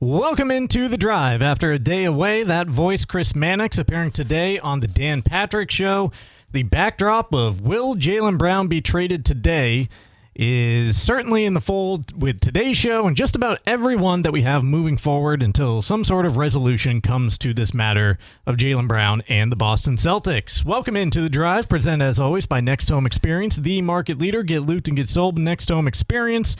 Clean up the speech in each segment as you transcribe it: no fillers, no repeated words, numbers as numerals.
Welcome into The Drive. After a day away, that voice, Chris Mannix, appearing today on The Dan Patrick Show. The backdrop of will Jaylen Brown be traded today is certainly in the fold with today's show and just about everyone that we have moving forward until some sort of resolution comes to this matter of Jaylen Brown and the Boston Celtics. Welcome into The Drive, presented as always by Next Home Experience, the market leader. Get looped and get sold Next Home Experience.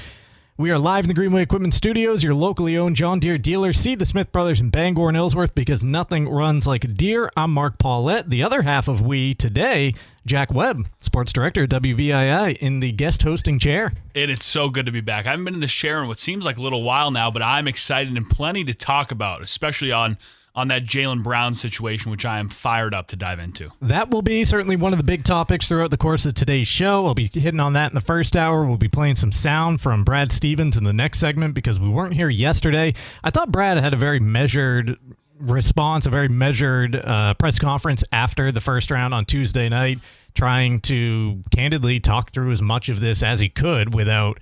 We are live in the Greenway Equipment Studios, your locally owned John Deere dealer. See the Smith Brothers in Bangor and Ellsworth because nothing runs like a Deere. I'm Mark Paulette. The other half of we today, Jack Webb, sports director at WVII, in the guest hosting chair. It's so good to be back. I haven't been in this chair in what seems like a little while now, but I'm excited and plenty to talk about, especially on that Jaylen Brown situation, which I am fired up to dive into. That will be certainly one of the big topics throughout the course of today's show. I'll be hitting on that in the first hour. We'll be playing some sound from Brad Stevens in the next segment because we weren't here yesterday. I thought Brad had a very measured response, a very measured press conference after the first round on Tuesday night, trying to candidly talk through as much of this as he could without,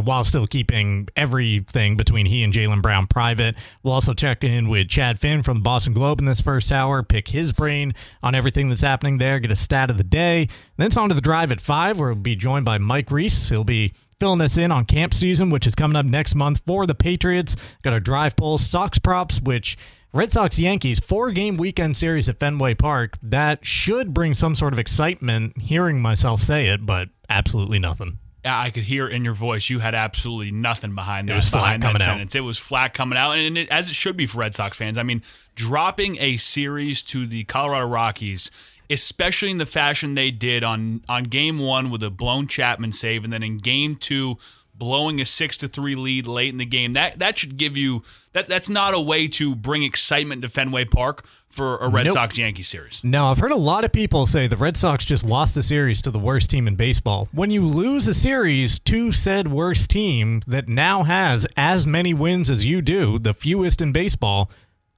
while still keeping everything between he and Jaylen Brown private. We'll also check in with Chad Finn from the Boston Globe in this first hour, pick his brain on everything that's happening there, get a stat of the day. Then it's on to The Drive at 5, where we'll be joined by Mike Reese. He'll be filling us in on camp season, which is coming up next month for the Patriots. Got our drive polls, Sox props, which Red Sox-Yankees, 4-game weekend series at Fenway Park. That should bring some sort of excitement, hearing myself say it, but absolutely nothing. I could hear in your voice you had absolutely nothing behind that. It was flat coming out. It was flat coming out, and as it should be for Red Sox fans. I mean, dropping a series to the Colorado Rockies, especially in the fashion they did on Game 1 with a blown Chapman save, and then in Game 2 blowing a 6-3 lead late in the game. That should give you that's not a way to bring excitement to Fenway Park for a Red Sox-Yankees series. No, I've heard a lot of people say the Red Sox just lost the series to the worst team in baseball. When you lose a series to said worst team that now has as many wins as you do, the fewest in baseball,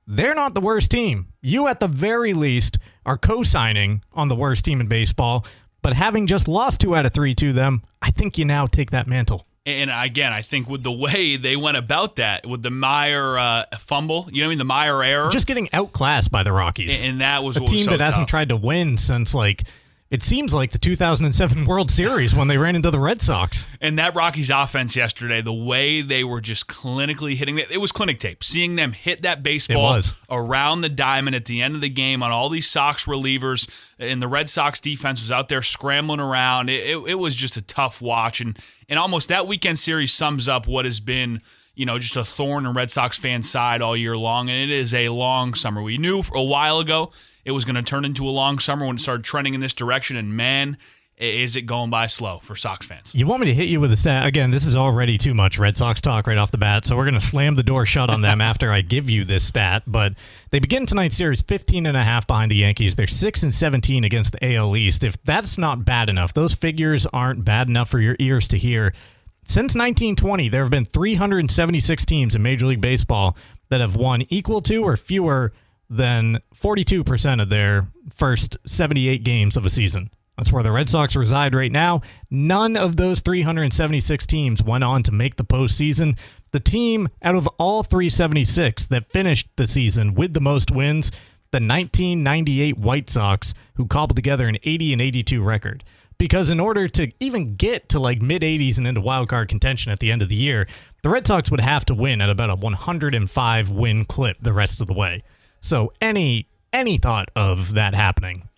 they're not the worst team. You, at the very least, are co-signing on the worst team in baseball, but having just lost 2 out of 3 to them, I think you now take that mantle. And again, I think with the way they went about that, with the Meyer fumble, the Meyer error. Just getting outclassed by the Rockies. And that was a what was team so that hasn't tough. tried to win since, it seems like the 2007 World Series when they ran into the Red Sox. And that Rockies offense yesterday, the way they were just clinically hitting it was clinic tape. Seeing them hit that baseball around the diamond at the end of the game on all these Sox relievers, and the Red Sox defense was out there scrambling around. It was just a tough watch. And almost that weekend series sums up what has been, just a thorn in Red Sox fans' side all year long. And it is a long summer. We knew for a while ago it was going to turn into a long summer when it started trending in this direction. And man, is it going by slow for Sox fans. You want me to hit you with a stat? Again, this is already too much Red Sox talk right off the bat, so we're going to slam the door shut on them after I give you this stat. But they begin tonight's series 15.5 behind the Yankees. They're 6-17 against the AL East. If that's not bad enough, those figures aren't bad enough for your ears to hear. Since 1920, there have been 376 teams in Major League Baseball that have won equal to or fewer than 42% of their first 78 games of a season. That's where the Red Sox reside right now. None of those 376 teams went on to make the postseason. The team out of all 376 that finished the season with the most wins, the 1998 White Sox, who cobbled together an 80-82 record. Because in order to even get to mid-80s and into wildcard contention at the end of the year, the Red Sox would have to win at about a 105 win clip the rest of the way. So any thought of that happening,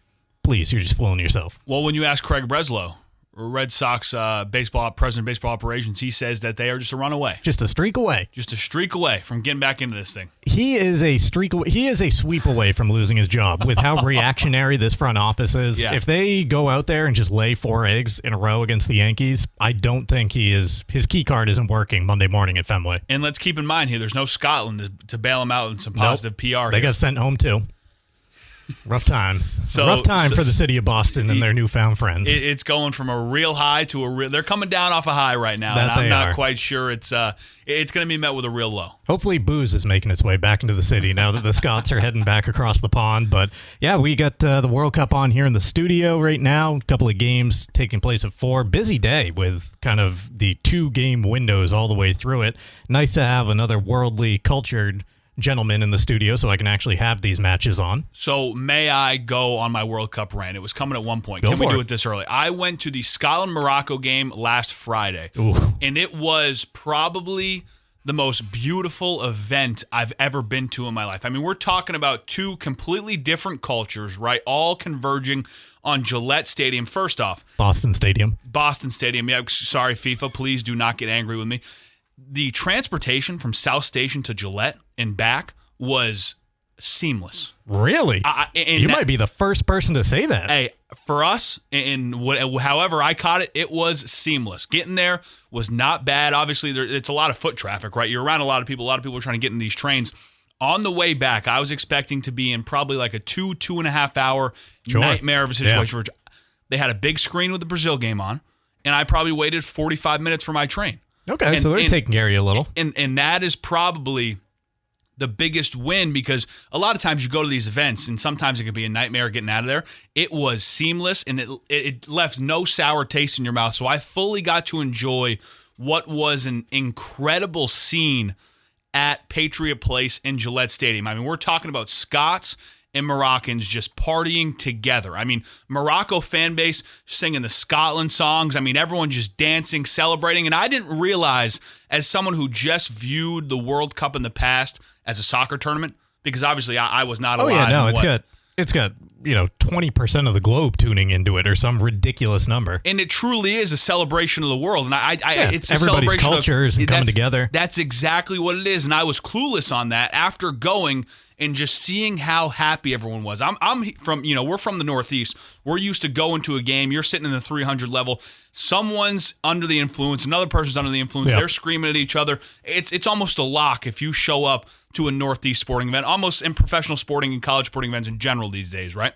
please, you're just fooling yourself. Well, when you ask Craig Breslow, Red Sox president of baseball operations, he says that they are just a run away. Just a streak away. Just a streak away from getting back into this thing. He is a streak away. He is a sweep away from losing his job with how reactionary this front office is. Yeah. If they go out there and just lay 4 eggs in a row against the Yankees, I don't think his key card isn't working Monday morning at Fenway. And let's keep in mind here, there's no Scotland to bail him out in some positive PR. They got sent home too. Rough time. Rough time for the city of Boston and their newfound friends. It's going from a real high to a real. They're coming down off a high right now, and I'm not quite sure it's going to be met with a real low. Hopefully, booze is making its way back into the city now that the Scots are heading back across the pond. But yeah, we got the World Cup on here in the studio right now. A couple of games taking place at 4. Busy day with kind of the 2-game windows all the way through it. Nice to have another worldly cultured gentleman in the studio so I can actually have these matches on. So may I go on my World Cup rant? It was coming at one point. Can we do it this early? I went to the Scotland-Morocco game last Friday, and it was probably the most beautiful event I've ever been to in my life. I mean, we're talking about 2 completely different cultures, right? All converging on Gillette Stadium. First off, Boston Stadium. Yeah, sorry, FIFA, please do not get angry with me. The transportation from South Station to Gillette and back was seamless. Really? You might be the first person to say that. Hey, for us, however I caught it, it was seamless. Getting there was not bad. Obviously, it's a lot of foot traffic, right? You're around a lot of people. A lot of people are trying to get in these trains. On the way back, I was expecting to be in probably like a 2.5 hour nightmare of a situation. Yeah. They had a big screen with the Brazil game on, and I probably waited 45 minutes for my train. Okay, so they're taking care of you a little. And that is probably the biggest win, because a lot of times you go to these events and sometimes it can be a nightmare getting out of there. It was seamless, and it left no sour taste in your mouth. So I fully got to enjoy what was an incredible scene at Patriot Place in Gillette Stadium. I mean, we're talking about Scots and Moroccans just partying together. I mean, Morocco fan base singing the Scotland songs. I mean, everyone just dancing, celebrating. And I didn't realize, as someone who just viewed the World Cup in the past as a soccer tournament, because obviously I was not alive. Oh yeah, no, it's got 20% of the globe tuning into it, or some ridiculous number. And it truly is a celebration of the world. And it's a everybody's celebration cultures and coming together. That's exactly what it is. And I was clueless on that after going and just seeing how happy everyone was. I'm from, we're from the Northeast. We're used to going to a game. You're sitting in the 300 level. Someone's under the influence. Another person's under the influence. Yep. They're screaming at each other. It's almost a lock if you show up to a Northeast sporting event, almost in professional sporting and college sporting events in general these days, right?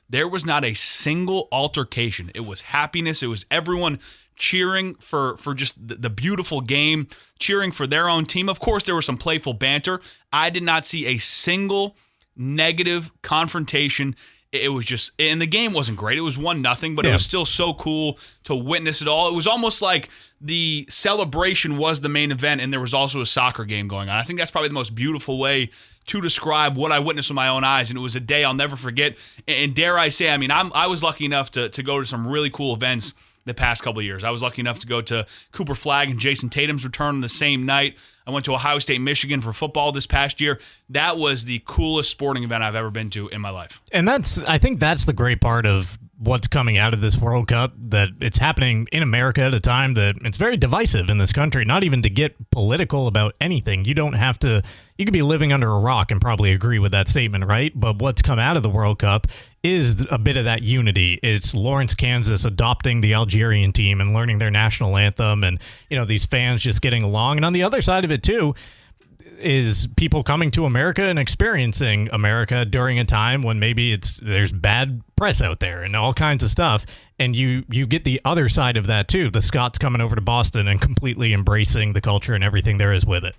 There was not a single altercation. It was happiness. It was everyone cheering for just the beautiful game, cheering for their own team. Of course, there was some playful banter. I did not see a single negative confrontation. It was just, and the game wasn't great. It was 1-0, but it was still so cool to witness it all. It was almost like the celebration was the main event, and there was also a soccer game going on. I think that's probably the most beautiful way to describe what I witnessed with my own eyes, and it was a day I'll never forget. And dare I say, I mean, I was lucky enough to go to some really cool events the past couple of years. I was lucky enough to go to Cooper Flagg and Jason Tatum's return on the same night. I went to Ohio State, Michigan for football this past year. That was the coolest sporting event I've ever been to in my life. And I think that's the great part of what's coming out of this World Cup, that it's happening in America at a time that it's very divisive in this country, not even to get political about anything. You could be living under a rock and probably agree with that statement, right? But what's come out of the World Cup is a bit of that unity. It's Lawrence, Kansas adopting the Algerian team and learning their national anthem, and these fans just getting along. And on the other side of it too is people coming to America and experiencing America during a time when maybe there's bad press out there and all kinds of stuff. And you get the other side of that too. The Scots coming over to Boston and completely embracing the culture and everything there is with it.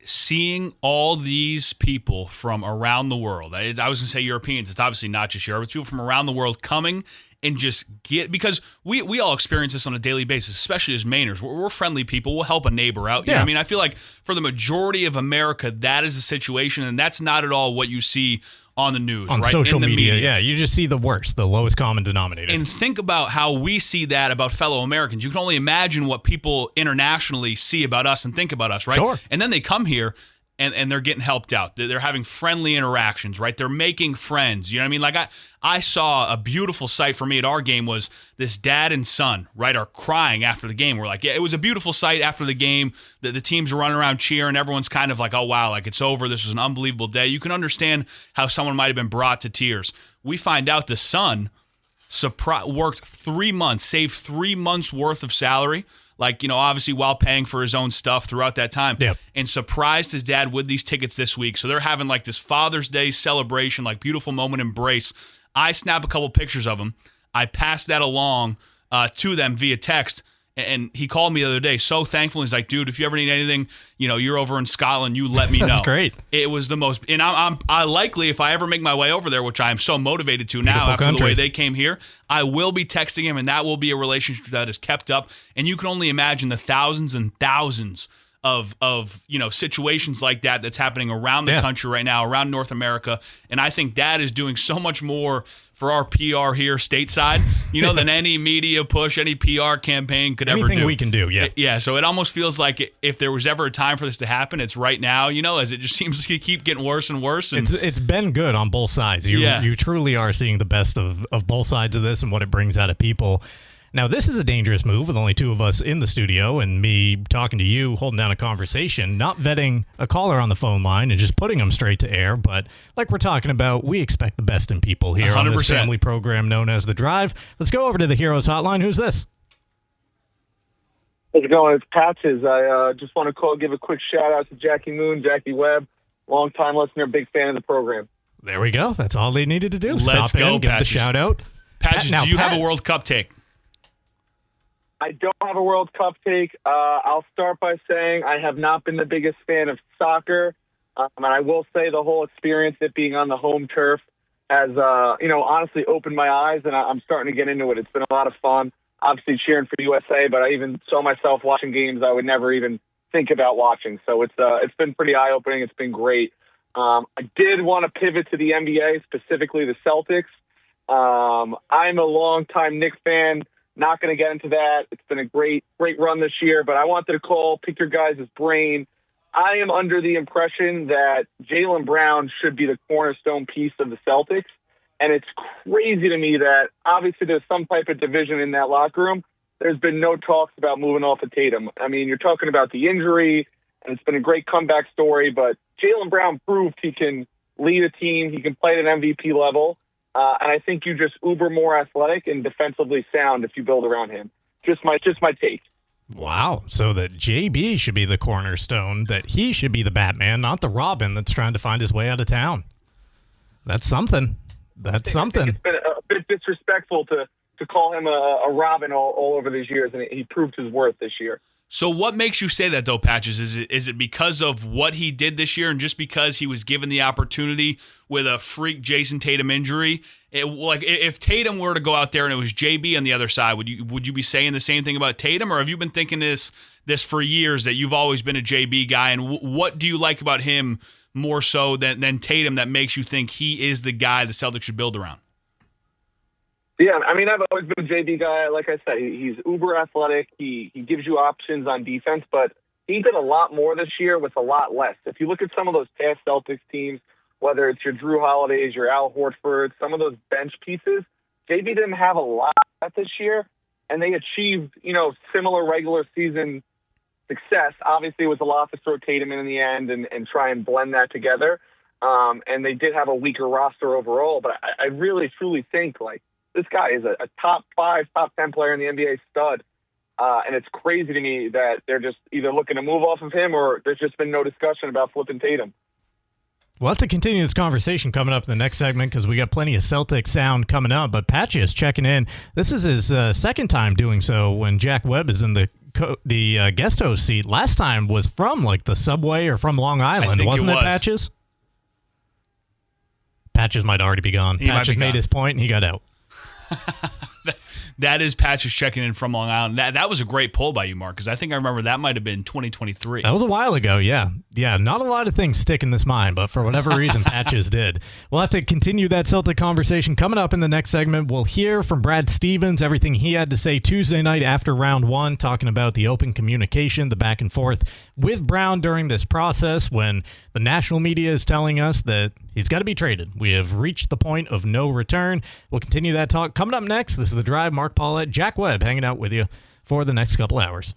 Seeing all these people from around the world, I was going to say Europeans, it's obviously not just Europe, it's people from around the world coming and just because we all experience this on a daily basis, especially as Mainers. We're friendly people. We'll help a neighbor out. You know what I mean? I feel like for the majority of America, that is the situation, and that's not at all what you see on the news, on right? social in the media. Yeah, you just see the worst, the lowest common denominator. And think about how we see that about fellow Americans. You can only imagine what people internationally see about us and think about us, right? Sure. And then they come here and they're getting helped out. They're having friendly interactions, right? They're making friends. You know what I mean? Like I saw a beautiful sight for me at our game was this dad and son, right, are crying after the game. We're like, yeah, it was a beautiful sight after the game. The teams are running around cheering. Everyone's kind of like, oh, wow, like it's over. This was an unbelievable day. You can understand how someone might have been brought to tears. We find out the son worked 3 months, saved 3 months worth of salary, like, obviously while paying for his own stuff throughout that time, and surprised his dad with these tickets this week. So they're having like this Father's Day celebration, like beautiful moment embrace. I snap a couple pictures of him. I pass that along to them via text. And he called me the other day, so thankful. He's like, dude, if you ever need anything, you're over in Scotland, you let me know. That's great. It was the most, and I likely, if I ever make my way over there, which I am so motivated to now Beautiful after country. the way they came here, I will be texting him, and that will be a relationship that is kept up. And you can only imagine the thousands and thousands of situations like that's happening around the country right now, around North America. And I think that is doing so much more for our PR here stateside, than any media push, any PR campaign could ever do. Anything we can do, yeah. Yeah, so it almost feels like if there was ever a time for this to happen, it's right now, as it just seems to keep getting worse and worse. And it's been good on both sides. You truly are seeing the best of both sides of this and what it brings out of people. Now, this is a dangerous move with only two of us in the studio and me talking to you, holding down a conversation, not vetting a caller on the phone line and just putting them straight to air. But like we're talking about, we expect the best in people here 100%. On this family program known as The Drive. Let's go over to the Heroes Hotline. Who's this? How's it going? It's Patches. I just want to give a quick shout-out to Jackie Moon, Jackie Webb, long-time listener, big fan of the program. There we go. That's all they needed to do. Let's Stop go, in, give Patches. the shout-out. Patches, do you have a World Cup take? I don't have a World Cup take. I'll start by saying I have not been the biggest fan of soccer. And I will say the whole experience, it being on the home turf, has, honestly opened my eyes, and I'm starting to get into it. It's been a lot of fun. Obviously cheering for the USA, but I even saw myself watching games I would never even think about watching. So it's been pretty eye-opening. It's been great. I did want to pivot to the NBA, specifically the Celtics. I'm a longtime Knicks fan. Not going to get into that. It's been a great run this year, but I wanted to pick your guys' brain. I am under the impression that Jaylen Brown should be the cornerstone piece of the Celtics, and it's crazy to me that obviously there's some type of division in that locker room. There's been no talks about moving off of Tatum. I mean, you're talking about the injury, and it's been a great comeback story, but Jaylen Brown proved he can lead a team. He can play at an MVP level. And I think you just uber more athletic and defensively sound if you build around him. Just my take. Wow. So that JB should be the cornerstone, that he should be the Batman, not the Robin that's trying to find his way out of town. That's something. That's something. It's been a bit disrespectful to call him a Robin all over these years, and he proved his worth this year. So what makes you say that, though, Patches? Is it because of what he did this year and just because he was given the opportunity with a freak Jason Tatum injury? If Tatum were to go out there and it was JB on the other side, would you be saying the same thing about Tatum? Or have you been thinking this for years, that you've always been a JB guy? And what do you like about him more so than Tatum that makes you think he is the guy the Celtics should build around? Yeah, I mean, I've always been a JB guy. Like I said, he's uber athletic. He gives you options on defense, but he did a lot more this year with a lot less. If you look at some of those past Celtics teams, whether it's your Drew Holidays, your Al Horford, some of those bench pieces, JB didn't have a lot this year, and they achieved, similar regular season success. Obviously, it was a lot to throw Tatum in the end and try and blend that together. And they did have a weaker roster overall, but I really, truly think, this guy is a top 5, top 10 player in the NBA, stud. And it's crazy to me that they're just either looking to move off of him or there's just been no discussion about flipping Tatum. We'll have to continue this conversation coming up in the next segment because we got plenty of Celtic sound coming up. But Patches checking in. This is his second time doing so when Jack Webb is in the guest host seat. Last time was from the subway or from Long Island, wasn't it, Patches? Patches might already be gone. Patches made his point and he got out. That is Patches checking in from Long Island. That was a great poll by you, Mark, because I think I remember that might have been 2023. That was a while ago, yeah. Yeah, not a lot of things stick in this mind, but for whatever reason, Patches did. We'll have to continue that Celtic conversation. Coming up in the next segment, we'll hear from Brad Stevens, everything he had to say Tuesday night after round one, talking about the open communication, the back and forth with Brown during this process when the national media is telling us that he's got to be traded. We have reached the point of no return. We'll continue that talk. Coming up next, this is The Drive. Mark Paulette, Jack Webb hanging out with you for the next couple hours.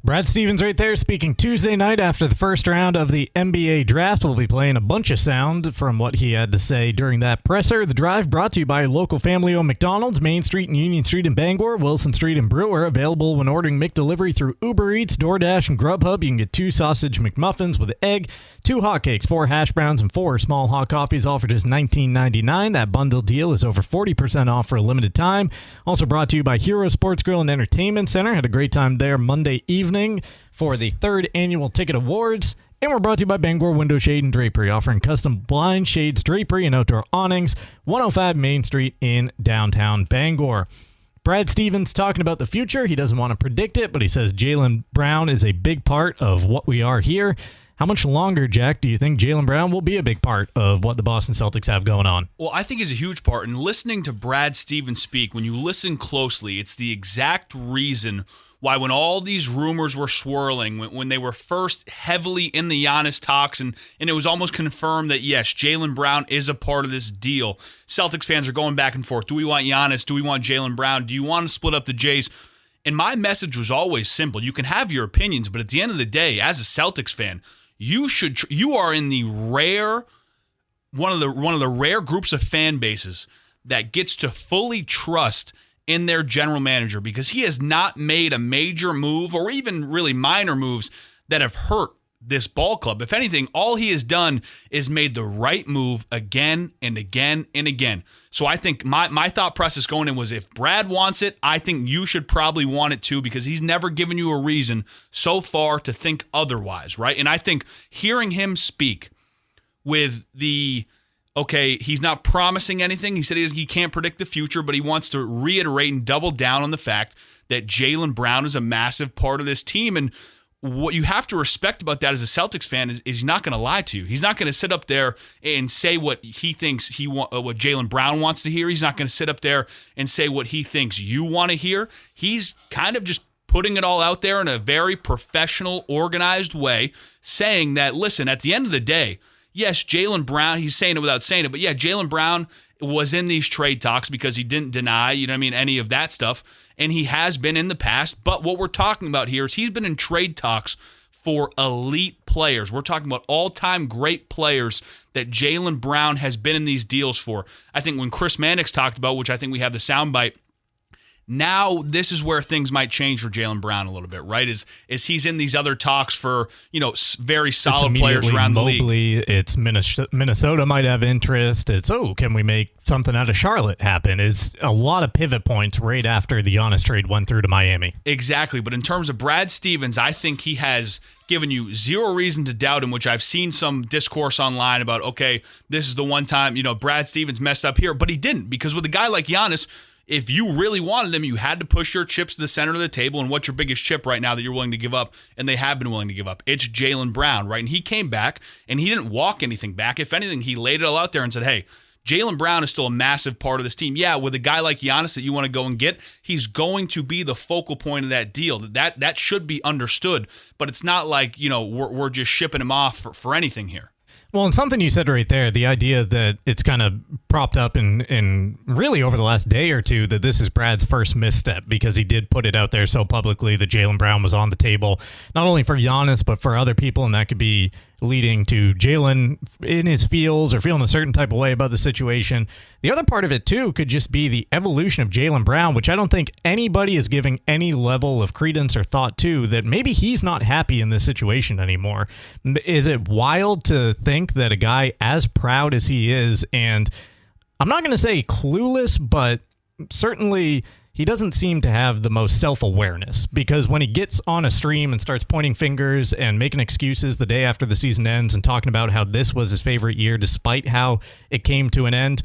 Brad Stevens right there speaking Tuesday night after the first round of the NBA draft. We'll be playing a bunch of sound from what he had to say during that presser. The Drive brought to you by local family-owned McDonald's, Main Street and Union Street in Bangor, Wilson Street in Brewer. Available when ordering McDelivery through Uber Eats, DoorDash, and Grubhub. You can get 2 sausage McMuffins with egg, 2 hotcakes, 4 hash browns, and 4 small hot coffees, all for just $19.99. That bundle deal is over 40% off for a limited time. Also brought to you by Hero Sports Grill and Entertainment Center. Had a great time there Monday evening for the 3rd Annual Ticket Awards. And we're brought to you by Bangor Window Shade and Drapery, offering custom blind shades, drapery, and outdoor awnings. 105 Main Street in downtown Bangor. Brad Stevens talking about the future. He doesn't want to predict it, but he says Jaylen Brown is a big part of what we are here. How much longer, Jack, do you think Jaylen Brown will be a big part of what the Boston Celtics have going on? Well, I think he's a huge part. And listening to Brad Stevens speak, when you listen closely, it's the exact reason why when all these rumors were swirling, when they were first heavily in the Giannis talks, and it was almost confirmed that, yes, Jaylen Brown is a part of this deal. Celtics fans are going back and forth. Do we want Giannis? Do we want Jaylen Brown? Do you want to split up the Jays? And my message was always simple. You can have your opinions, but at the end of the day, as a Celtics fan, you are in the one of the rare groups of fan bases that gets to fully trust in their general manager, because he has not made a major move or even really minor moves that have hurt this ball club. If anything, all he has done is made the right move again and again and again. So I think my thought process going in was, if Brad wants it, I think you should probably want it too, because he's never given you a reason so far to think otherwise, right? And I think hearing him speak with okay, he's not promising anything. He said he can't predict the future, but he wants to reiterate and double down on the fact that Jaylen Brown is a massive part of this team. And what you have to respect about that as a Celtics fan is he's not going to lie to you. He's not going to sit up there and say what he thinks what Jaylen Brown wants to hear. He's not going to sit up there and say what he thinks you want to hear. He's kind of just putting it all out there in a very professional, organized way, saying that, listen, at the end of the day, yes, Jaylen Brown, he's saying it without saying it, but yeah, Jaylen Brown was in these trade talks because he didn't deny, any of that stuff, and he has been in the past. But what we're talking about here is he's been in trade talks for elite players. We're talking about all-time great players that Jaylen Brown has been in these deals for. I think when Chris Mannix talked about, which I think we have the soundbite, now this is where things might change for Jaylen Brown a little bit, right? Is he's in these other talks for, very solid players around the league. It's Minnesota might have interest. It's, can we make something out of Charlotte happen? It's a lot of pivot points right after the Giannis trade went through to Miami. Exactly. But in terms of Brad Stevens, I think he has given you zero reason to doubt him, which I've seen some discourse online about, okay, this is the one time, Brad Stevens messed up here, but he didn't, because with a guy like Giannis, if you really wanted him, you had to push your chips to the center of the table. And what's your biggest chip right now that you're willing to give up? And they have been willing to give up. It's Jaylen Brown, right? And he came back, and he didn't walk anything back. If anything, he laid it all out there and said, hey, Jaylen Brown is still a massive part of this team. Yeah, with a guy like Giannis that you want to go and get, he's going to be the focal point of that deal. That should be understood. But it's not like, we're just shipping him off for anything here. Well, and something you said right there, the idea that it's kind of propped up in really over the last day or two that this is Brad's first misstep, because he did put it out there so publicly that Jaylen Brown was on the table, not only for Giannis, but for other people, and that could be leading to Jaylen in his feels or feeling a certain type of way about the situation. The other part of it, too, could just be the evolution of Jaylen Brown, which I don't think anybody is giving any level of credence or thought to, that maybe he's not happy in this situation anymore. Is it wild to think that a guy as proud as he is, and I'm not going to say clueless, but certainly he doesn't seem to have the most self-awareness, because when he gets on a stream and starts pointing fingers and making excuses the day after the season ends and talking about how this was his favorite year despite how it came to an end,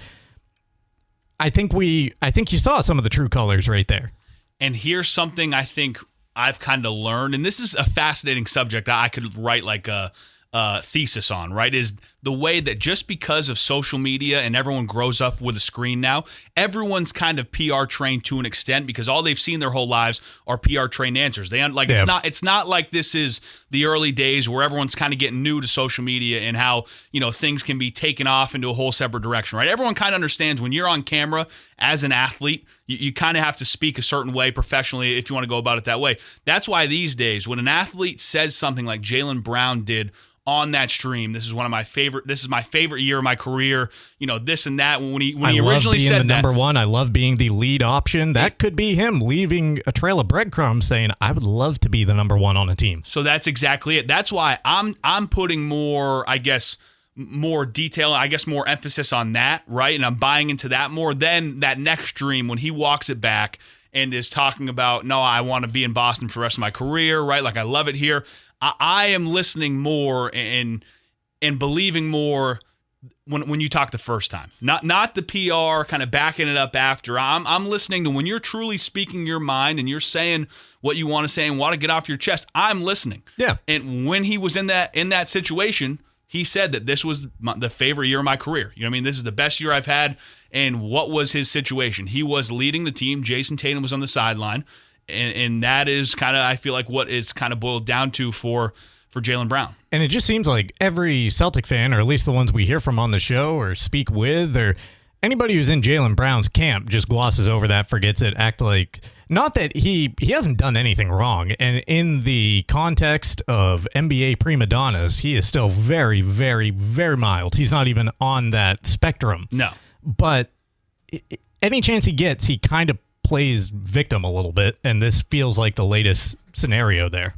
I think you saw some of the true colors right there. And here's something I think I've kind of learned, and this is a fascinating subject I could write like a thesis on, right, is the way that just because of social media and everyone grows up with a screen now, everyone's kind of PR trained to an extent, because all they've seen their whole lives are PR trained answers. It's not like this is the early days where everyone's kind of getting new to social media and how, things can be taken off into a whole separate direction, right? Everyone kind of understands when you're on camera as an athlete, You kind of have to speak a certain way professionally if you want to go about it that way. That's why these days, when an athlete says something like Jaylen Brown did on that stream, this is my favorite year of my career, this and that, when he originally said that, number one, I love being the lead option, that could be him leaving a trail of breadcrumbs saying, I would love to be the number one on a team. So that's exactly it. That's why I'm putting more, I guess, more detail, I guess more emphasis on that, right? And I'm buying into that more than that next stream when he walks it back and is talking about, no, I want to be in Boston for the rest of my career, right? Like, I love it here. I am listening more and believing more when you talk the first time. Not the PR kind of backing it up after. I'm listening to when you're truly speaking your mind and you're saying what you want to say and want to get off your chest. I'm listening. Yeah. And when he was in that situation, he said that this was the favorite year of my career. You know what I mean? This is the best year I've had. And what was his situation? He was leading the team. Jason Tatum was on the sideline. And that is kind of, I feel like, what is kind of boiled down to for Jaylen Brown. And it just seems like every Celtic fan, or at least the ones we hear from on the show or speak with, or anybody who's in Jaylen Brown's camp just glosses over that, forgets it, act like, not that he hasn't done anything wrong. And in the context of NBA prima donnas, he is still very, very, very mild. He's not even on that spectrum. No. But any chance he gets, he kind of plays victim a little bit. And this feels like the latest scenario there.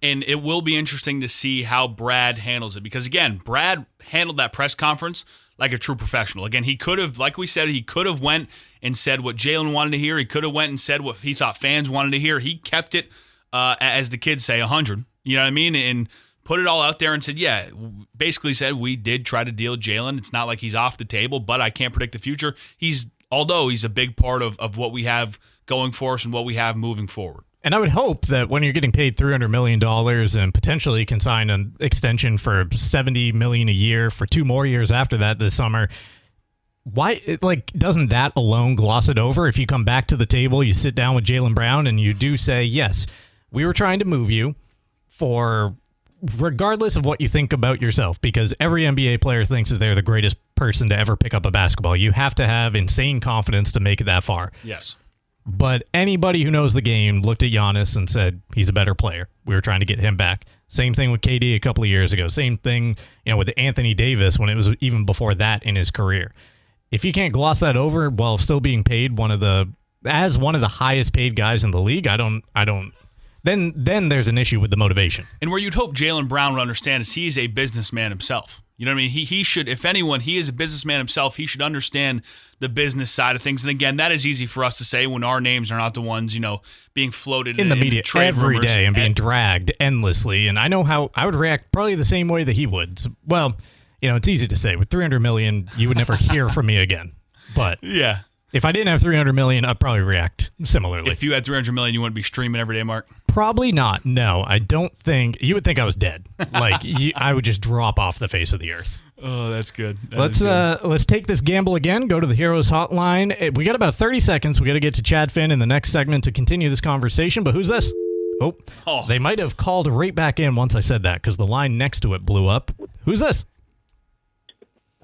And it will be interesting to see how Brad handles it. Because, again, Brad handled that press conference like a true professional. Again, he could have, like we said, he could have went and said what Jaylen wanted to hear. He could have went and said what he thought fans wanted to hear. He kept it, as the kids say, 100. You know what I mean? And put it all out there and said, yeah, basically said we did try to deal with Jaylen. It's not like he's off the table, but I can't predict the future. Although he's a big part of what we have going for us and what we have moving forward. And I would hope that when you're getting paid $300 million and potentially can sign an extension for $70 million a year for 2 more years after that this summer, doesn't that alone gloss it over? If you come back to the table, you sit down with Jaylen Brown and you do say, yes, we were trying to move you for regardless of what you think about yourself, because every NBA player thinks that they're the greatest person to ever pick up a basketball. You have to have insane confidence to make it that far. Yes. But anybody who knows the game looked at Giannis and said, he's a better player. We were trying to get him back. Same thing with KD a couple of years ago. Same thing, with Anthony Davis when it was even before that in his career. If you can't gloss that over while still being paid one of the highest paid guys in the league, then there's an issue with the motivation. And where you'd hope Jaylen Brown would understand is he's a businessman himself. You know what I mean? He should, if anyone, he is a businessman himself. He should understand the business side of things. And again, that is easy for us to say when our names are not the ones, being floated in the media every rumors day and being dragged endlessly. And I know how I would react probably the same way that he would. So, well, it's easy to say with $300 million, you would never hear from me again. But yeah, if I didn't have $300 million, I'd probably react similarly. If you had $300 million, you wouldn't be streaming every day, Mark? Probably not. No, I don't think. You would think I was dead. I would just drop off the face of the earth. Oh, that's good. Let's take this gamble again. Go to the Heroes Hotline. We got about 30 seconds. We got to get to Chad Finn in the next segment to continue this conversation. But who's this? Oh, they might have called right back in once I said that because the line next to it blew up. Who's this?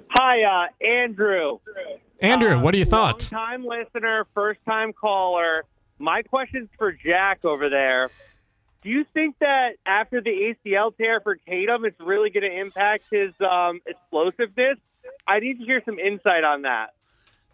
Hi, Andrew. Andrew, what are your thoughts? Long-time listener, first-time caller. My question's for Jack over there. Do you think that after the ACL tear for Tatum, it's really going to impact his explosiveness? I need to hear some insight on that.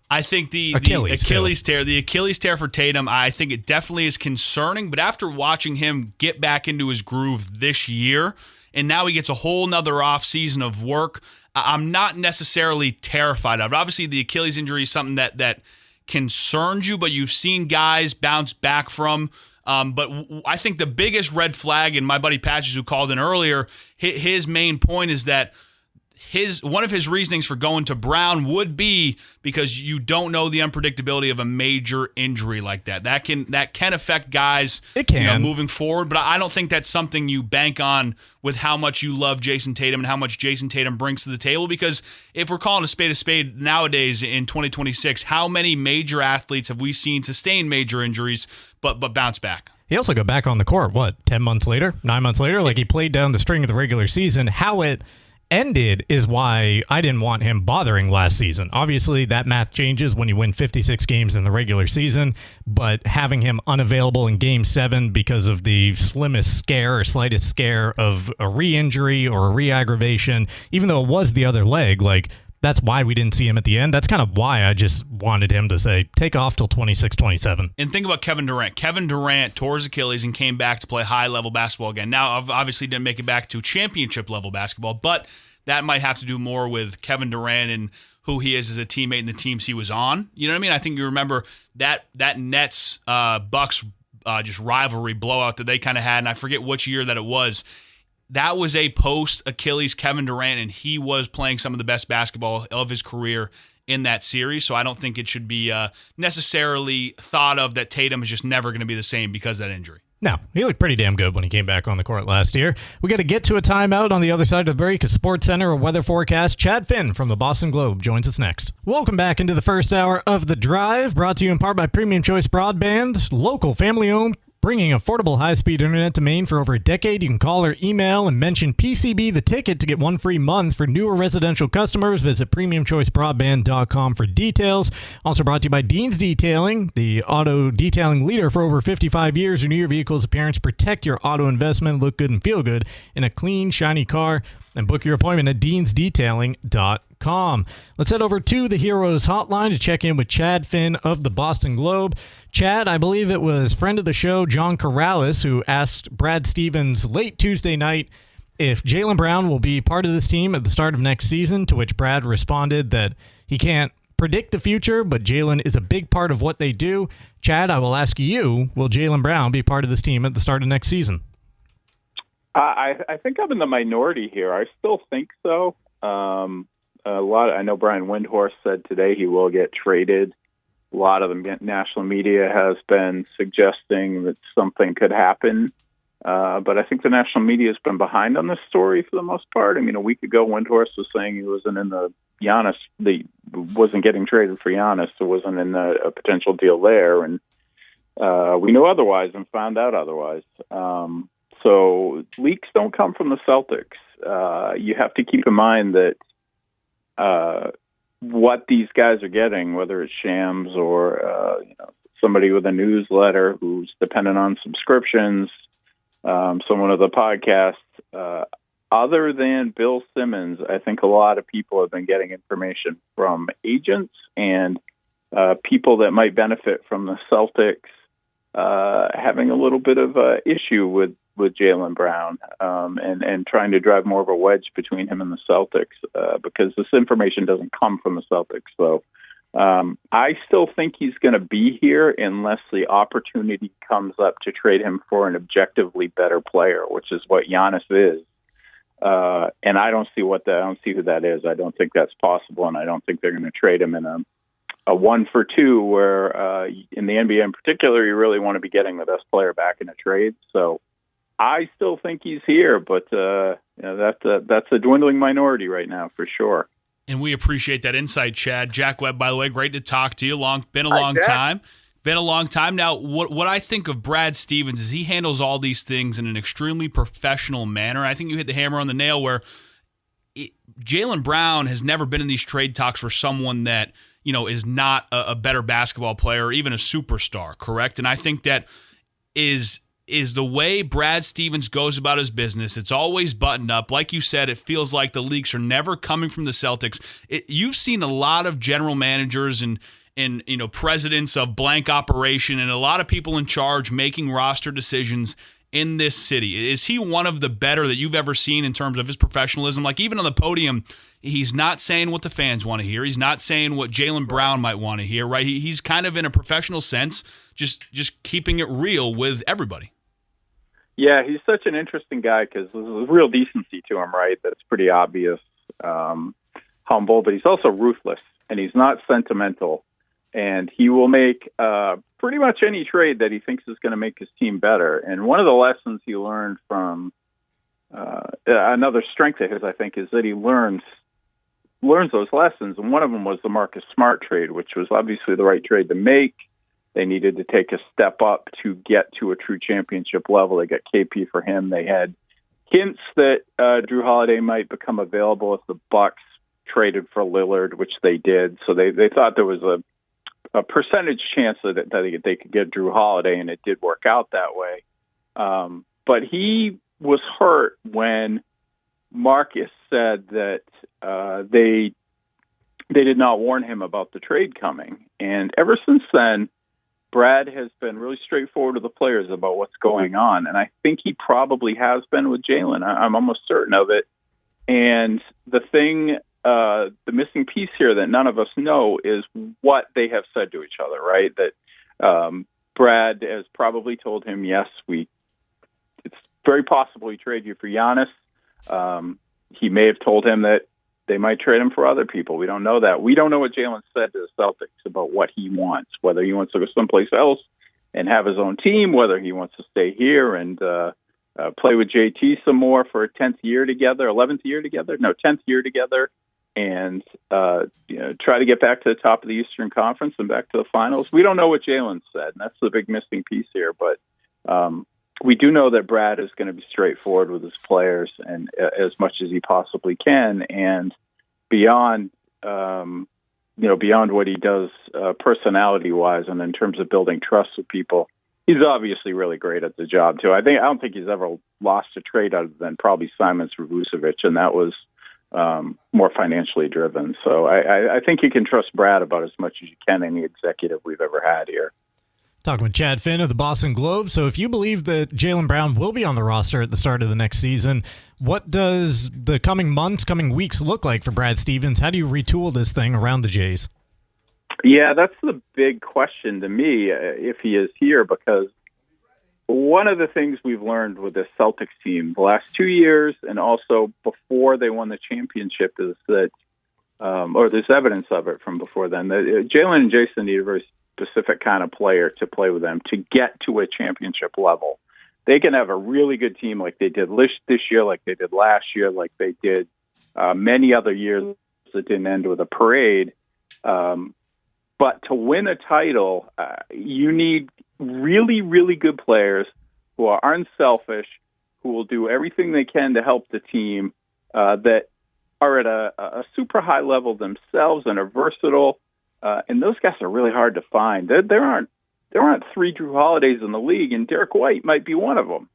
I think the Achilles tear for Tatum, I think it definitely is concerning. But after watching him get back into his groove this year, and now he gets a whole nother offseason of work, I'm not necessarily terrified of it. Obviously, the Achilles injury is something that concerns you, but you've seen guys bounce back from. But I think the biggest red flag, and my buddy Patches, who called in earlier, his main point is that one of his reasonings for going to Brown would be because you don't know the unpredictability of a major injury like that. That can affect guys. It can. Moving forward, but I don't think that's something you bank on with how much you love Jason Tatum and how much Jason Tatum brings to the table. Because if we're calling a spade nowadays in 2026, how many major athletes have we seen sustain major injuries but bounce back? He also got back on the court, 10 months later, 9 months later? Like he played down the string of the regular season. How it ended is why I didn't want him bothering last season. Obviously, that math changes when you win 56 games in the regular season, but having him unavailable in Game 7 because of the slimmest scare or slightest scare of a re-injury or a re-aggravation, even though it was the other leg, like, that's why we didn't see him at the end. That's kind of why I just wanted him to say, take off till 26-27. And think about Kevin Durant. Kevin Durant tore his Achilles and came back to play high-level basketball again. Now, obviously didn't make it back to championship-level basketball, but that might have to do more with Kevin Durant and who he is as a teammate and the teams he was on. You know what I mean? I think you remember that Nets Bucks just rivalry blowout that they kind of had, and I forget which year that it was. That was a post-Achilles Kevin Durant, and he was playing some of the best basketball of his career in that series. So I don't think it should be necessarily thought of that Tatum is just never going to be the same because of that injury. No, he looked pretty damn good when he came back on the court last year. We got to get to a timeout. On the other side of the break, a Sports Center, a weather forecast. Chad Finn from the Boston Globe joins us next. Welcome back into the first hour of The Drive, brought to you in part by Premium Choice Broadband, local, family-owned, bringing affordable high-speed internet to Maine for over a decade. You can call or email and mention PCB the ticket to get one free month. For newer residential customers, visit premiumchoicebroadband.com for details. Also brought to you by Dean's Detailing, the auto detailing leader for over 55 years. Renew your vehicle's appearance, protect your auto investment, look good and feel good in a clean, shiny car, and book your appointment at deansdetailing.com. Let's head over to the Heroes Hotline to check in with Chad Finn of the Boston Globe. Chad, I believe it was friend of the show, John Corrales, who asked Brad Stevens late Tuesday night if Jaylen Brown will be part of this team at the start of next season, to which Brad responded that he can't predict the future, but Jaylen is a big part of what they do. Chad, I will ask you, will Jaylen Brown be part of this team at the start of next season? I think I'm in the minority here. I still think so. I know Brian Windhorst said today he will get traded. A lot of the national media has been suggesting that something could happen. But I think the national media has been behind on this story for the most part. I mean, a week ago, Windhorst was saying he wasn't in wasn't getting traded for Giannis. So wasn't in a potential deal there. And we knew otherwise and found out otherwise. So leaks don't come from the Celtics. You have to keep in mind that what these guys are getting, whether it's Shams or somebody with a newsletter who's dependent on subscriptions, someone of the podcast, other than Bill Simmons, I think a lot of people have been getting information from agents and people that might benefit from the Celtics having a little bit of an issue with Jaylen Brown and trying to drive more of a wedge between him and the Celtics because this information doesn't come from the Celtics. So I still think he's going to be here unless the opportunity comes up to trade him for an objectively better player, which is what Giannis is. And I don't see who that is. I don't think that's possible, and I don't think they're going to trade him in a 1-for-2 where in the NBA in particular, you really want to be getting the best player back in a trade. So I still think he's here, but that's a dwindling minority right now for sure. And we appreciate that insight, Chad. Jack Webb, by the way, great to talk to you. Been a long time. Been a long time. Now, what I think of Brad Stevens is he handles all these things in an extremely professional manner. I think you hit the hammer on the nail where Jaylen Brown has never been in these trade talks for someone that is not a better basketball player or even a superstar, correct? And I think that is the way Brad Stevens goes about his business. It's always buttoned up. Like you said, it feels like the leaks are never coming from the Celtics. You've seen a lot of general managers and presidents of blank operation and a lot of people in charge making roster decisions in this city. Is he one of the better that you've ever seen in terms of his professionalism? Like even on the podium, he's not saying what the fans want to hear. He's not saying what Jaylen Brown might want to hear, right? He's kind of in a professional sense, just keeping it real with everybody. Yeah, he's such an interesting guy because there's a real decency to him, right? That's pretty obvious. Humble, but he's also ruthless, and he's not sentimental. And he will make pretty much any trade that he thinks is going to make his team better. And one of the lessons he learned from another strength of his, I think, is that he learns those lessons. And one of them was the Marcus Smart trade, which was obviously the right trade to make. They needed to take a step up to get to a true championship level. They got KP for him. They had hints that Drew Holiday might become available if the Bucks traded for Lillard, which they did. So they thought there was a percentage chance that they could get Drew Holiday, and it did work out that way. But he was hurt when Marcus said that they did not warn him about the trade coming. And ever since then, Brad has been really straightforward with the players about what's going on. And I think he probably has been with Jaylen. I'm almost certain of it. And the thing, the missing piece here that none of us know is what they have said to each other, right? That Brad has probably told him, yes, it's very possible we trade you for Giannis. He may have told him that they might trade him for other people. We don't know that. We don't know what Jaylen said to the Celtics about what he wants, whether he wants to go someplace else and have his own team, whether he wants to stay here and play with JT some more for a 10th year together, 11th year together, 10th year together, and try to get back to the top of the Eastern Conference and back to the finals. We don't know what Jaylen said, and that's the big missing piece here. But we do know that Brad is going to be straightforward with his players and as much as he possibly can, and beyond what he does personality-wise and in terms of building trust with people. He's obviously really great at the job too. I don't think he's ever lost a trade other than probably Simon Vucevic, and that was more financially driven. So I think you can trust Brad about as much as you can any executive we've ever had here. Talking with Chad Finn of the Boston Globe. So if you believe that Jaylen Brown will be on the roster at the start of the next season, what does the coming months, coming weeks look like for Brad Stevens? How do you retool this thing around the Jays? Yeah, that's the big question to me, if he is here, because one of the things we've learned with this Celtics team the last 2 years and also before they won the championship is that, or there's evidence of it from before then, that Jaylen and Jason need a very specific kind of player to play with them to get to a championship level. They can have a really good team like they did this year, like they did last year, like they did many other years that didn't end with a parade. But to win a title, you need really, really good players who are unselfish, who will do everything they can to help the team, that are at a super high level themselves and are versatile. And those guys are really hard to find. There aren't three Drew Holidays in the league, and Derek White might be one of them.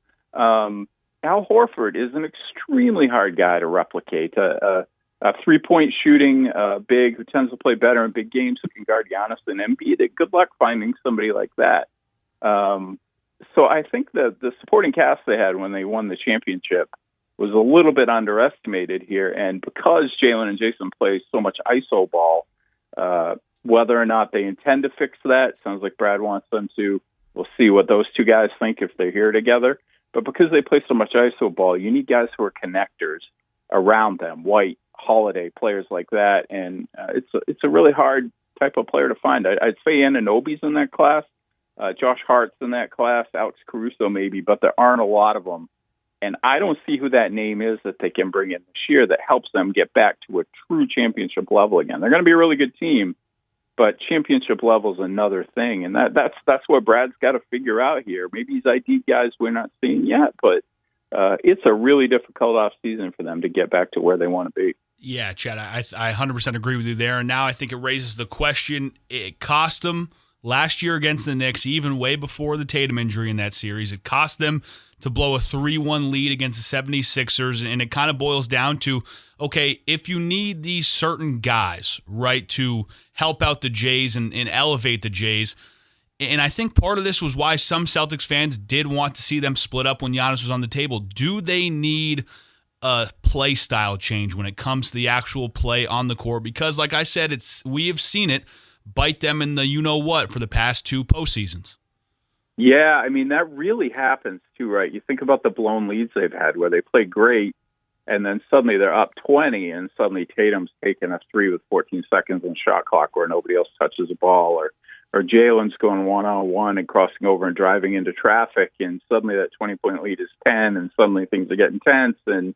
Al Horford is an extremely hard guy to replicate. A three-point shooting big who tends to play better in big games, who can guard Giannis and Embiid. Good luck finding somebody like that. So I think that the supporting cast they had when they won the championship was a little bit underestimated here. And because Jaylen and Jason play so much iso ball, whether or not they intend to fix that, sounds like Brad wants them to. We'll see what those two guys think if they're here together. But because they play so much iso ball, you need guys who are connectors around them, White, Holiday, players like that. And it's a really hard type of player to find. I'd say Anunoby's in that class, Josh Hart's in that class, Alex Caruso maybe, but there aren't a lot of them. And I don't see who that name is that they can bring in this year that helps them get back to a true championship level again. They're going to be a really good team, but championship level is another thing. And that's what Brad's got to figure out here. Maybe he's ID'd guys we're not seeing yet, but it's a really difficult offseason for them to get back to where they want to be. Yeah, Chad, I 100% agree with you there. And now I think it raises the question, it cost them last year against the Knicks, even way before the Tatum injury in that series. It cost them to blow a 3-1 lead against the 76ers, and it kind of boils down to, okay, if you need these certain guys, right, to help out the Jays and elevate the Jays, and I think part of this was why some Celtics fans did want to see them split up when Giannis was on the table. Do they need a play style change when it comes to the actual play on the court? Because, like I said, we have seen it bite them in the you-know-what for the past two postseasons. Yeah, I mean, that really happens too, right? You think about the blown leads they've had where they play great, and then suddenly they're up 20, and suddenly Tatum's taking a three with 14 seconds on shot clock where nobody else touches the ball, or Jaylen's going one-on-one and crossing over and driving into traffic, and suddenly that 20-point lead is 10, and suddenly things are getting tense, and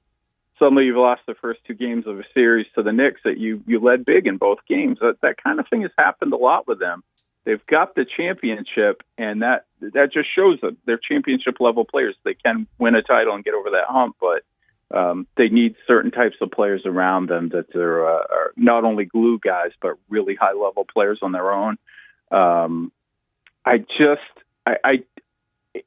suddenly you've lost the first two games of a series to the Knicks that you led big in both games. That kind of thing has happened a lot with them. They've got the championship, and that just shows that they're championship-level players. They can win a title and get over that hump, but they need certain types of players around them that are not only glue guys, but really high-level players on their own.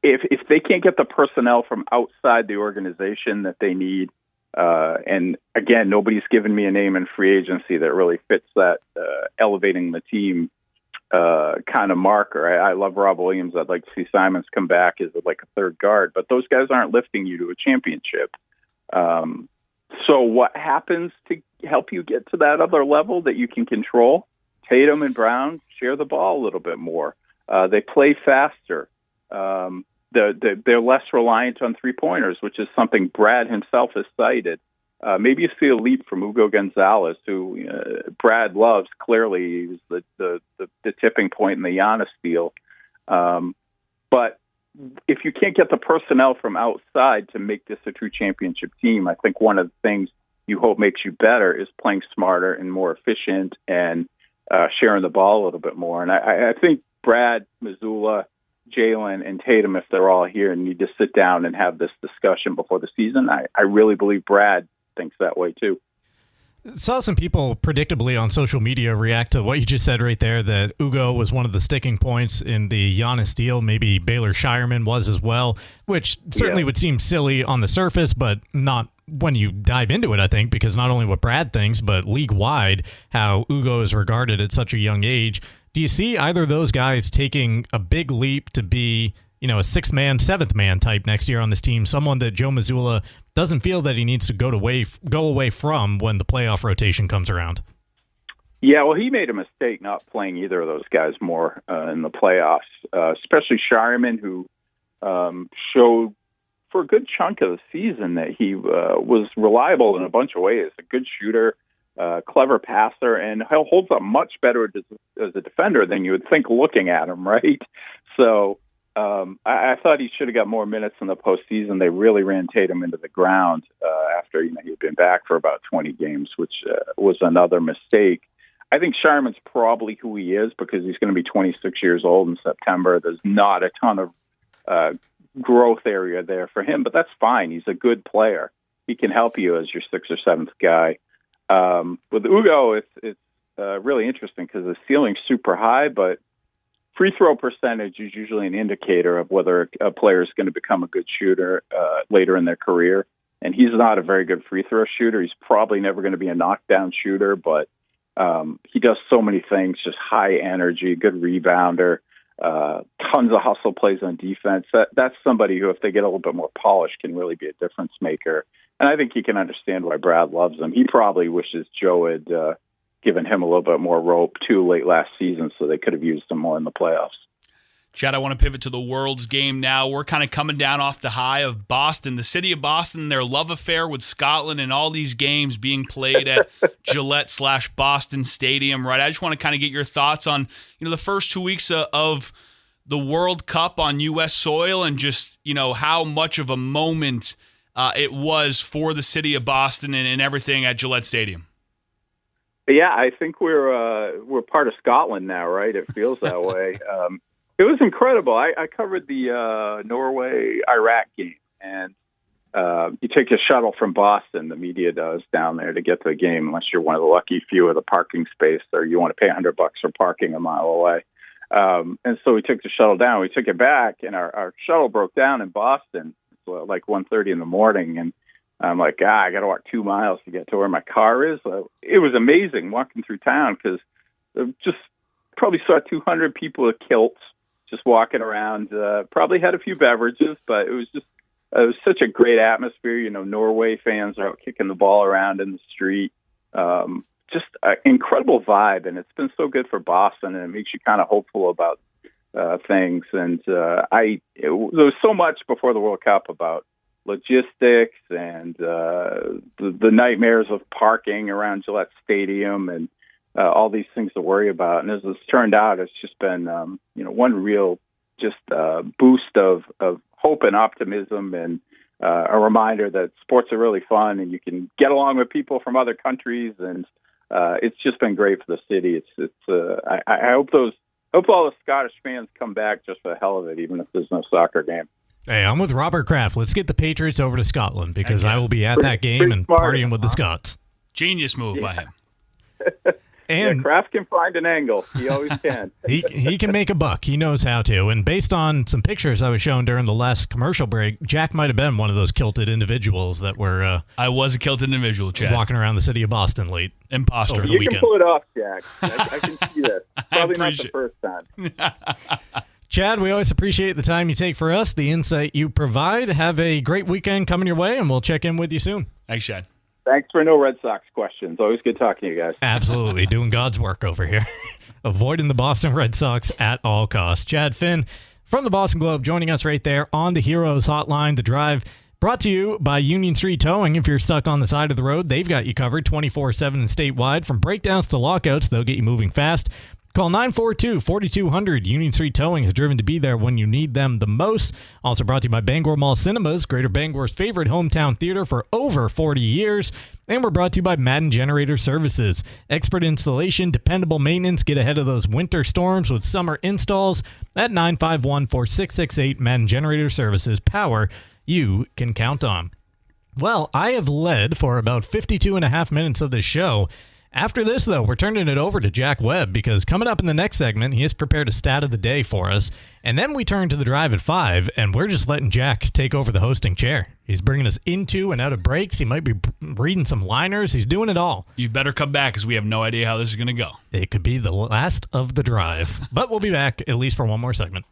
If they can't get the personnel from outside the organization that they need, and again, nobody's given me a name in free agency that really fits that elevating the team kind of marker. I love Rob Williams. I'd like to see Simons come back as like a third guard, but those guys aren't lifting you to a championship. So what happens to help you get to that other level that you can control? Tatum and Brown share the ball a little bit more. They play faster. They're less reliant on three-pointers, which is something Brad himself has cited. Maybe you see a leap from Hugo Gonzalez, who Brad loves. Clearly, he's the tipping point in the Giannis deal. But if you can't get the personnel from outside to make this a true championship team, I think one of the things you hope makes you better is playing smarter and more efficient and sharing the ball a little bit more. And I think Brad, Missoula, Jaylen, and Tatum, if they're all here, need to sit down and have this discussion before the season. I really believe Brad thinks that way too. Saw some people predictably on social media react to what you just said right there, that Ugo was one of the sticking points in the Giannis deal. Maybe Baylor Shireman was as well, which certainly would seem silly on the surface, but not when you dive into it, I think, because not only what Brad thinks, but league-wide, how Ugo is regarded at such a young age. Do you see either of those guys taking a big leap to be, a sixth-man, seventh-man type next year on this team, someone that Joe Mazzulla doesn't feel that he needs to go away from when the playoff rotation comes around? Yeah, well, he made a mistake not playing either of those guys more in the playoffs, especially Shireman, who showed for a good chunk of the season that he was reliable in a bunch of ways, a good shooter, clever passer, and holds up much better as a defender than you would think looking at him, right? So I thought he should have got more minutes in the postseason. They really ran Tatum into the ground after he'd been back for about 20 games, which was another mistake. I think Shireman's probably who he is because he's going to be 26 years old in September. There's not a ton of growth area there for him, but that's fine. He's a good player. He can help you as your sixth or seventh guy. With Ugo, it's really interesting because the ceiling's super high, but free throw percentage is usually an indicator of whether a player is going to become a good shooter later in their career. And he's not a very good free throw shooter. He's probably never going to be a knockdown shooter, but he does so many things, just high energy, good rebounder, tons of hustle plays on defense. That's somebody who, if they get a little bit more polished, can really be a difference maker. And I think he can understand why Brad loves him. He probably wishes Joe had given him a little bit more rope too late last season so they could have used him more in the playoffs. Chad, I want to pivot to the World's game now. We're kind of coming down off the high of Boston, the city of Boston, their love affair with Scotland, and all these games being played at Gillette/Boston Stadium, right? I just want to kind of get your thoughts on, the first 2 weeks of the World Cup on U.S. soil and just, how much of a moment it was for the city of Boston and everything at Gillette Stadium. Yeah, I think we're part of Scotland now, right? It feels that way. It was incredible. I covered the Norway-Iraq game, and you take a shuttle from Boston, the media does, down there to get to the game, unless you're one of the lucky few with a parking space or you want to pay $100 for parking a mile away. And so we took the shuttle down. We took it back, and our shuttle broke down in Boston. It's like 1:30 in the morning, and I'm like, I got to walk 2 miles to get to where my car is. It was amazing walking through town because just probably saw 200 people with kilts just walking around. Probably had a few beverages, but it was such a great atmosphere. Norway fans are out kicking the ball around in the street. Just an incredible vibe, and it's been so good for Boston, and it makes you kind of hopeful about things. And there was so much before the World Cup about logistics and the nightmares of parking around Gillette Stadium and all these things to worry about. And as it's turned out, it's just been one real boost of hope and optimism, and a reminder that sports are really fun and you can get along with people from other countries, and it's just been great for the city. I hope all the Scottish fans come back just for the hell of it, even if there's no soccer game. Hey, I'm with Robert Kraft. Let's get the Patriots over to Scotland because I will be at that game and partying with the Scots. Genius move by him. And Kraft can find an angle. He always can. he can make a buck. He knows how to. And based on some pictures I was shown during the last commercial break, Jack might have been one of those kilted individuals that were I was a kilted individual, Chad. Walking around the city of Boston late. Imposter. Over the You weekend. can pull it off, Jack. I can see this. Probably not the first time. Chad, we always appreciate the time you take for us, the insight you provide. Have a great weekend coming your way, and we'll check in with you soon. Thanks, Chad. Thanks for no Red Sox questions. Always good talking to you guys. Absolutely. Doing God's work over here. Avoiding the Boston Red Sox at all costs. Chad Finn from the Boston Globe joining us right there on the Heroes Hotline. The Drive brought to you by Union Street Towing. If you're stuck on the side of the road, they've got you covered 24/7 and statewide. From breakdowns to lockouts, they'll get you moving fast. Call 942-4200. Union Street Towing is driven to be there when you need them the most. Also brought to you by Bangor Mall Cinemas, Greater Bangor's favorite hometown theater for over 40 years. And we're brought to you by Madden Generator Services. Expert installation, dependable maintenance. Get ahead of those winter storms with summer installs at 951-4668. Madden Generator Services. Power you can count on. Well, I have led for about 52 and a half minutes of this show. After this, though, we're turning it over to Jack Webb because coming up in the next segment, he has prepared a stat of the day for us. And then we turn to the Drive at 5, and we're just letting Jack take over the hosting chair. He's bringing us into and out of breaks. He might be reading some liners. He's doing it all. You better come back because we have no idea how this is going to go. It could be the last of the Drive. But we'll be back at least for one more segment.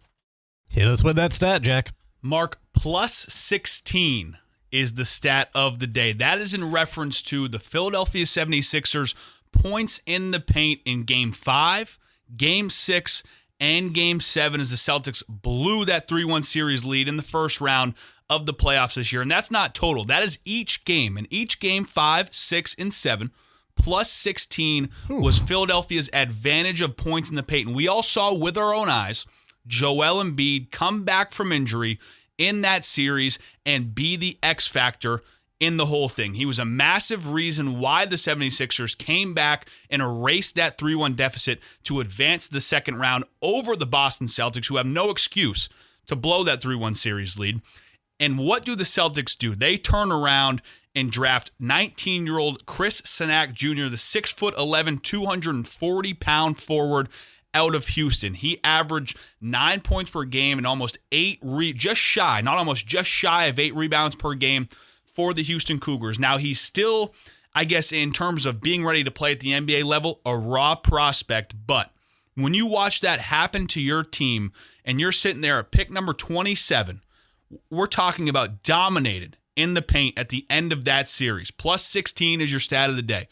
Hit us with that stat, Jack. Mark, plus 16 is the stat of the day. That is in reference to the Philadelphia 76ers points in the paint in Game 5, Game 6, and Game 7 as the Celtics blew that 3-1 series lead in the first round of the playoffs this year. And that's not total. That is each game. And each game, 5, 6, and 7, plus 16 was Philadelphia's advantage of points in the paint. And we all saw with our own eyes Joel Embiid come back from injury in that series and be the X factor in the whole thing. He was a massive reason why the 76ers came back and erased that 3-1 deficit to advance the second round over the Boston Celtics, who have no excuse to blow that 3-1 series lead. And what do the Celtics do? They turn around and draft 19-year-old Chris Sanac Jr., the 6'11", 240-pound forward out of Houston. He averaged 9 points per game and almost just shy of 8 rebounds per game for the Houston Cougars. Now, he's still, I guess, in terms of being ready to play at the NBA level, a raw prospect. But when you watch that happen to your team and you're sitting there at pick number 27, we're talking about dominated in the paint at the end of that series. Plus 16 is your stat of the day.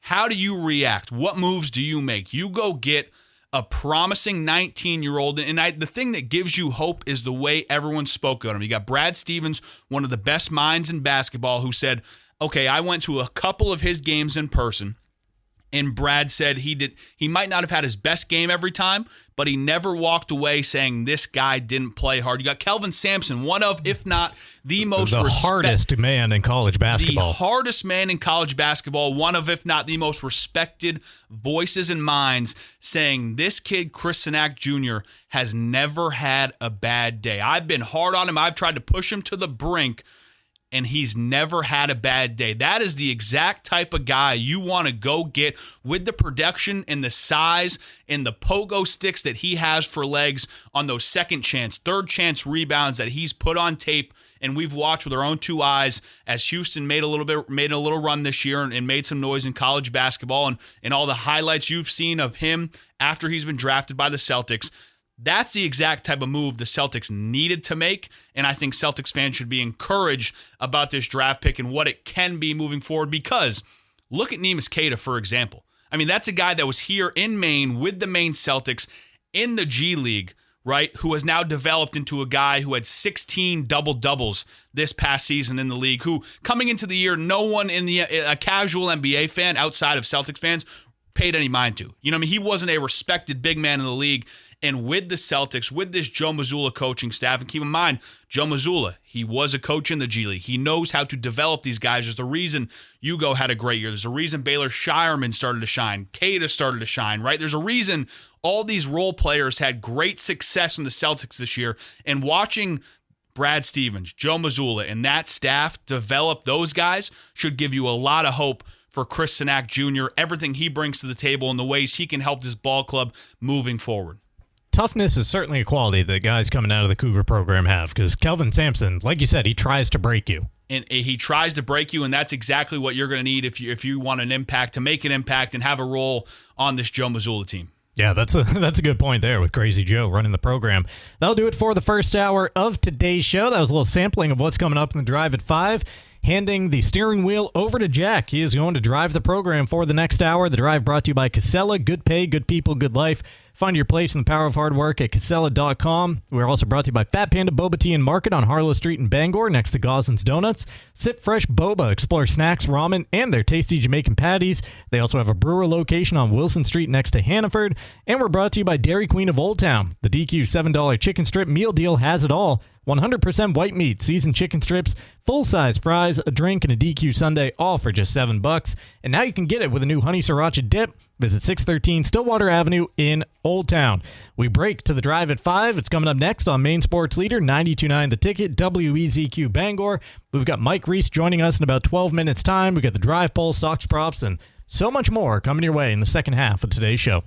How do you react? What moves do you make? You go get a promising 19-year-old. And the thing that gives you hope is the way everyone spoke about him. You got Brad Stevens, one of the best minds in basketball, who said, okay, I went to a couple of his games in person, and Brad said he might not have had his best game every time, but he never walked away saying this guy didn't play hard. You got Kelvin Sampson, one of, if not the hardest man in college basketball. The hardest man in college basketball, one of, if not the most respected voices and minds, saying this kid, Chris Sanac Jr., has never had a bad day. I've been hard on him. I've tried to push him to the brink, and he's never had a bad day. That is the exact type of guy you want to go get with the production and the size and the pogo sticks that he has for legs on those second chance, third chance rebounds that he's put on tape. And we've watched with our own two eyes as Houston made a little run this year and made some noise in college basketball, and all the highlights you've seen of him after he's been drafted by the Celtics. That's the exact type of move the Celtics needed to make, and I think Celtics fans should be encouraged about this draft pick and what it can be moving forward, because look at Neemias Queta, for example. I mean, that's a guy that was here in Maine with the Maine Celtics in the G League, right, who has now developed into a guy who had 16 double-doubles this past season in the league, who, coming into the year, no one a casual NBA fan outside of Celtics fans paid any mind to. You know what I mean? He wasn't a respected big man in the league. And with the Celtics, with this Joe Mazzulla coaching staff, and keep in mind, Joe Mazzulla, he was a coach in the G League. He knows how to develop these guys. There's a reason Hugo had a great year. There's a reason Baylor Shireman started to shine. Queta started to shine, right? There's a reason all these role players had great success in the Celtics this year. And watching Brad Stevens, Joe Mazzulla, and that staff develop those guys should give you a lot of hope for Chris Sinak Jr., everything he brings to the table and the ways he can help this ball club moving forward. Toughness is certainly a quality that guys coming out of the Cougar program have, because Kelvin Sampson, like you said, he tries to break you. And he tries to break you, and that's exactly what you're going to need if you want an impact, to make an impact and have a role on this Joe Mazzulla team. Yeah, that's a good point there with Crazy Joe running the program. That'll do it for the first hour of today's show. That was a little sampling of what's coming up in the Drive at 5. Handing the steering wheel over to Jack. He is going to drive the program for the next hour. The Drive brought to you by Casella. Good pay, good people, good life. Find your place in the power of hard work at Casella.com. We're also brought to you by Fat Panda Boba Tea and Market on Harlow Street in Bangor next to Goslin's Donuts. Sip Fresh Boba. Explore snacks, ramen, and their tasty Jamaican patties. They also have a brewer location on Wilson Street next to Hannaford. And we're brought to you by Dairy Queen of Old Town. The DQ $7 chicken strip meal deal has it all. 100% white meat, seasoned chicken strips, full-size fries, a drink, and a DQ sundae, all for just $7. And now you can get it with a new honey sriracha dip. Visit 613 Stillwater Avenue in Old Town. We break to the Drive at 5. It's coming up next on Maine Sports Leader, 92.9 The Ticket, WEZQ Bangor. We've got Mike Reese joining us in about 12 minutes' time. We've got the Drive poll, Sox props, and so much more coming your way in the second half of today's show.